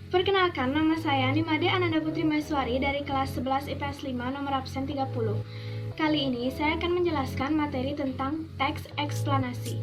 Perkenalkan, nama saya Nimade Ananda Putri Maheswari dari kelas 11 IPS 5 nomor absen 30. Kali ini saya akan menjelaskan materi tentang teks eksplanasi.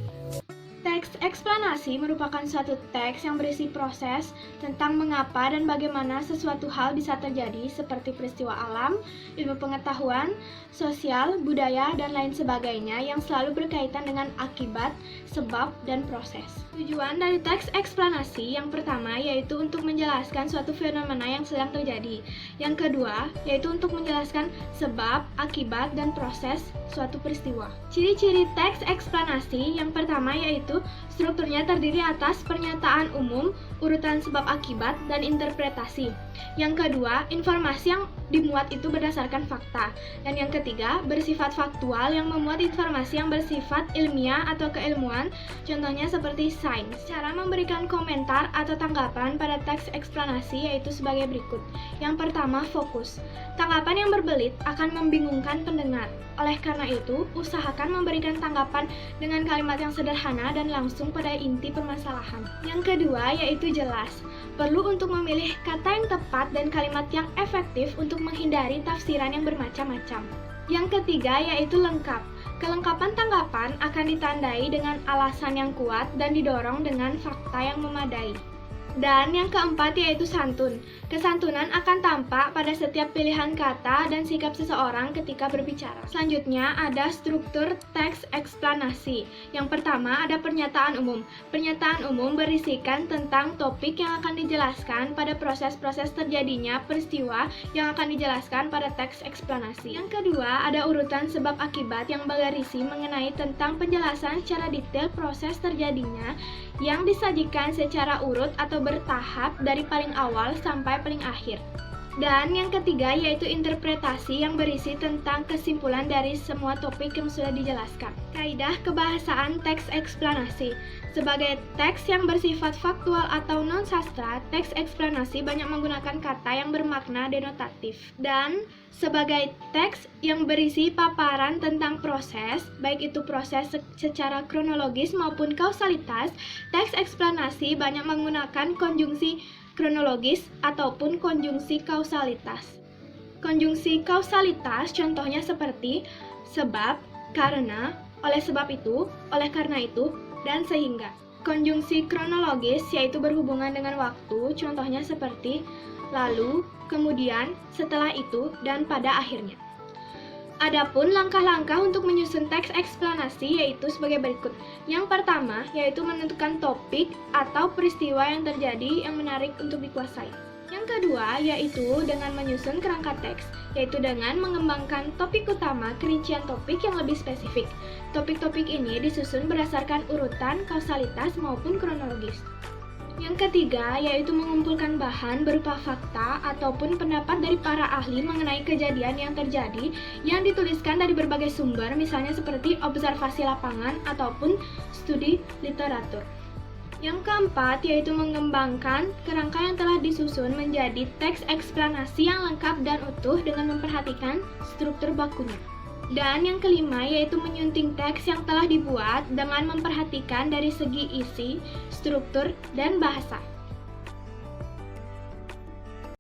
Teks eksplanasi merupakan suatu teks yang berisi proses tentang mengapa dan bagaimana sesuatu hal bisa terjadi seperti peristiwa alam, ilmu pengetahuan, sosial, budaya, dan lain sebagainya yang selalu berkaitan dengan akibat, sebab, dan proses. Tujuan dari teks eksplanasi yang pertama yaitu untuk menjelaskan suatu fenomena yang sedang terjadi. Yang kedua yaitu untuk menjelaskan sebab, akibat, dan proses suatu peristiwa. Ciri-ciri teks eksplanasi yang pertama yaitu strukturnya terdiri atas pernyataan umum, urutan sebab akibat, dan interpretasi. Yang kedua, informasi yang dimuat itu berdasarkan fakta. Dan yang ketiga, bersifat faktual yang memuat informasi yang bersifat ilmiah atau keilmuan, contohnya seperti sains. Cara memberikan komentar atau tanggapan pada teks eksplanasi yaitu sebagai berikut. Yang pertama, fokus. Tanggapan yang berbelit akan membingungkan pendengar. Oleh karena itu, usahakan memberikan tanggapan dengan kalimat yang sederhana dan langsung pada inti permasalahan. Yang kedua, yaitu jelas. Perlu untuk memilih kata yang tepat dan kalimat yang efektif untuk menghindari tafsiran yang bermacam-macam. Yang ketiga, yaitu lengkap. Kelengkapan tanggapan akan ditandai dengan alasan yang kuat dan didorong dengan fakta yang memadai. Dan yang keempat yaitu santun. Kesantunan akan tampak pada setiap pilihan kata dan sikap seseorang ketika berbicara. Selanjutnya ada struktur teks eksplanasi. Yang pertama ada pernyataan umum. Pernyataan umum berisikan tentang topik yang akan dijelaskan pada proses-proses terjadinya peristiwa yang akan dijelaskan pada teks eksplanasi. Yang kedua ada urutan sebab akibat yang berisi mengenai tentang penjelasan secara detail proses terjadinya yang disajikan secara urut atau bertahap dari paling awal sampai paling akhir. Dan yang ketiga yaitu interpretasi yang berisi tentang kesimpulan dari semua topik yang sudah dijelaskan. Kaidah kebahasaan teks eksplanasi. Sebagai teks yang bersifat faktual atau non-sastra, teks eksplanasi banyak menggunakan kata yang bermakna denotatif. Dan sebagai teks yang berisi paparan tentang proses, baik itu proses secara kronologis maupun kausalitas, teks eksplanasi banyak menggunakan konjungsi kronologis ataupun konjungsi kausalitas. Konjungsi kausalitas contohnya seperti sebab, karena, oleh sebab itu, oleh karena itu, dan sehingga. Konjungsi kronologis yaitu berhubungan dengan waktu, contohnya seperti lalu, kemudian, setelah itu, dan pada akhirnya. Adapun langkah-langkah untuk menyusun teks eksplanasi yaitu sebagai berikut. Yang pertama yaitu menentukan topik atau peristiwa yang terjadi yang menarik untuk dikuasai. Yang kedua yaitu dengan menyusun kerangka teks, yaitu dengan mengembangkan topik utama, kerincian topik yang lebih spesifik. Topik-topik ini disusun berdasarkan urutan, kausalitas maupun kronologis. Yang ketiga, yaitu mengumpulkan bahan berupa fakta ataupun pendapat dari para ahli mengenai kejadian yang terjadi yang dituliskan dari berbagai sumber, misalnya seperti observasi lapangan ataupun studi literatur. Yang keempat, yaitu mengembangkan kerangka yang telah disusun menjadi teks eksplanasi yang lengkap dan utuh dengan memperhatikan struktur bakunya. Dan yang kelima yaitu menyunting teks yang telah dibuat dengan memperhatikan dari segi isi, struktur, dan bahasa.